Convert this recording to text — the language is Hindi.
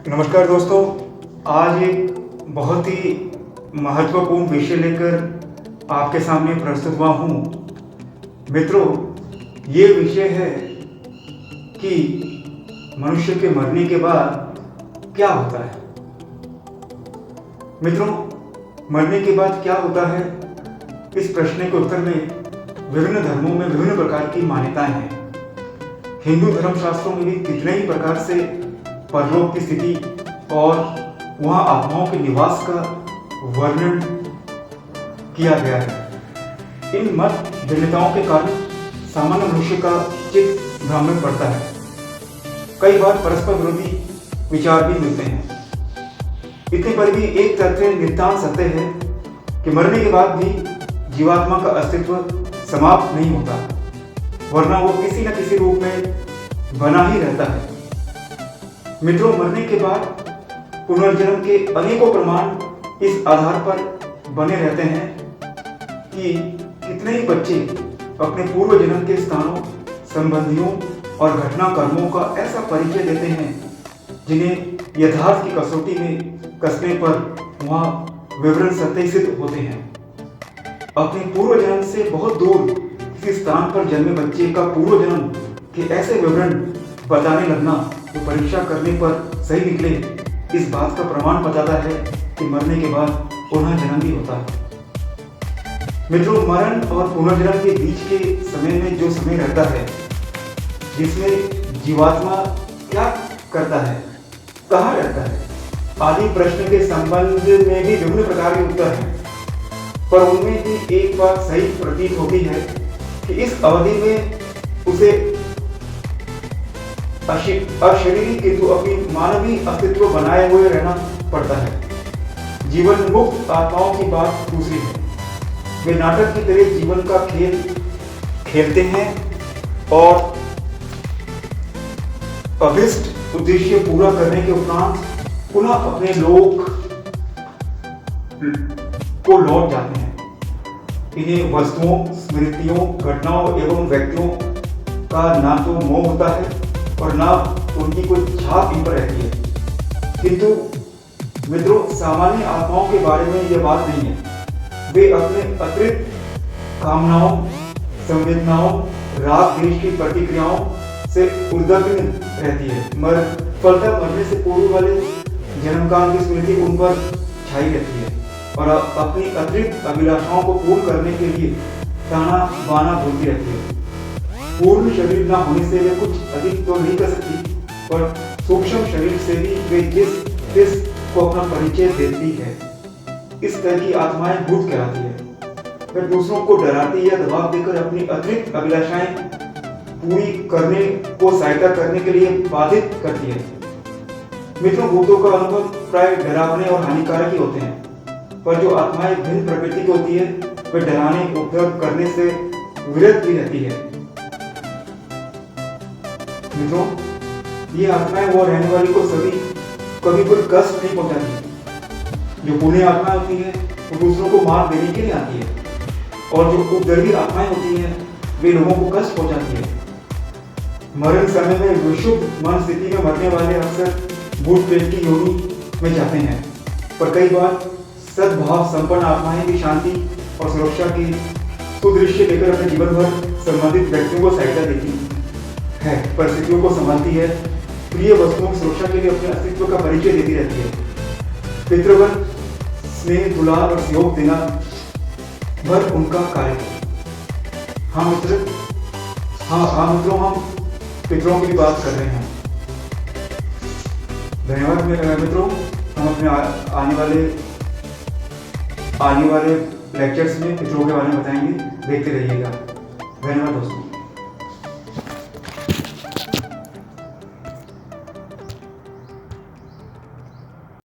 नमस्कार दोस्तों, आज एक बहुत ही महत्वपूर्ण विषय लेकर आपके सामने प्रस्तुत हुआ हूँ। मित्रों, ये विषय है कि मनुष्य के मरने के बाद क्या होता है। मित्रों, मरने के बाद क्या होता है, इस प्रश्न के उत्तर में विभिन्न धर्मों में विभिन्न प्रकार की मान्यताएं हैं। हिंदू धर्मशास्त्रों में भी कितने ही प्रकार से परलोक की स्थिति और वहाँ आत्माओं के निवास का वर्णन किया गया है। इन मत भिन्नताओं के कारण सामान्य मनुष्य का चित्त भ्रम में पड़ता है। कई बार परस्पर विरोधी विचार भी मिलते हैं। इतने पर भी एक तथ्य नितांत सत्य है कि मरने के बाद भी जीवात्मा का अस्तित्व समाप्त नहीं होता, वरना वो किसी न किसी रूप में बना ही रहता है। मित्रों, मरने के बाद पुनर्जन्म के अनेकों प्रमाण इस आधार पर बने रहते हैं कि कितने ही बच्चे अपने पूर्व जन्म के स्थानों, संबंधियों और घटना कर्मों का ऐसा परिचय देते हैं जिन्हें यथार्थ की कसौटी में कसने पर वहाँ विवरण सत्य सिद्ध होते हैं। अपने पूर्व जन्म से बहुत दूर किसी स्थान पर जन्मे बच्चे का पूर्व जन्म के ऐसे विवरण बताने लगना जो परीक्षा करने पर सही निकले, इस बात का प्रमाण बताता है कि मरने के बाद पुनः जन्म भी होता है। मित्रों, मरण और पुनर्जन्म के बीच के समय में जो समय रहता है, जिसमें जीवात्मा क्या करता है, कहाँ रहता है आदि प्रश्न के संबंध में भी विभिन्न प्रकार के उत्तर हैं। पर उनमें भी एक बात सही प्रतीत होती है कि इस अवधि में उसे अशरीरी किंतु अपनी मानवीय अस्तित्व बनाए हुए रहना पड़ता है। जीवन मुक्त आत्माओं की बात दूसरी है। वे नाटक की तरह जीवन का खेल खेलते हैं और अभिष्ट उद्देश्य पूरा करने के उपरांत पुनः अपने लोक को लौट जाते हैं। इन्हें वस्तुओं, स्मृतियों, घटनाओं एवं व्यक्तियों का ना तो मोह होता है और ना उनकी कोई छाप इन पर रहती है। किंतु मित्रों, सामान्य आत्माओं के बारे में यह बात नहीं है। वे अपने अतिरिक्त कामनाओं, संवेदनाओं, राग द्वेष की प्रतिक्रियाओं से उद्विग्न रहती है। फलतः मरने से पूर्व वाले जन्मकाल की स्मृति उन पर छाई रहती है और अपनी अतिरिक्त अभिलाषाओं को पूर्ण करने के लिए ताना बाना बोलती रहती है। पूर्ण शरीर न होने से वे कुछ अधिक तो नहीं कर सकती, पर सूक्ष्म शरीर से भी वे जिस को अपना परिचय देती है। इस तरह की आत्माएं भूत कहलाती है। वे दूसरों को डराती या दबाव देकर अपनी अतिरिक्त अभिलाषाएं पूरी करने को सहायता करने के लिए बाधित करती है। मित्रों, भूतों का अनुभव प्राय डरावने और हानिकारक ही होते हैं, पर जो आत्माएं भिन्न प्रकृति की होती है, वे डराने, उपद्रव करने से विरत भी रहती है। मित्रों, ये आत्माएं वो रहने वाली को कभी कोई कष्ट नहीं पहुंचाती। जो पुण्य आत्माएं होती है वो दूसरों को मार देने के लिए आती है, और जो उपद्रवी आत्माएं होती हैं वे लोगों को कष्ट पहुंचाती है। मरण समय में विशुद्ध मन स्थिति में मरने वाले अक्सर भूत प्रेत की योनि में जाते हैं, पर कई बार सद्भाव संपन्न आत्माएं भी शांति और सुरक्षा की सुदृश्य लेकर अपने जीवन भर संबंधित व्यक्तियों को सहायता देती है, परिस्थितियों को संभालती है, प्रिय वस्तुओं की सुरक्षा के लिए अपने अस्तित्व का परिचय देती रहती है। पितृगण स्नेह, दुलार और सहयोग देना भर उनका कार्य है। हाँ मित्रों, हम पितरों की बात कर रहे हैं। धन्यवाद मित्रों। हम अपने आने वाले लेक्चर्स में पितरों के बारे में बताएंगे। देखते रहिएगा। धन्यवाद दोस्तों।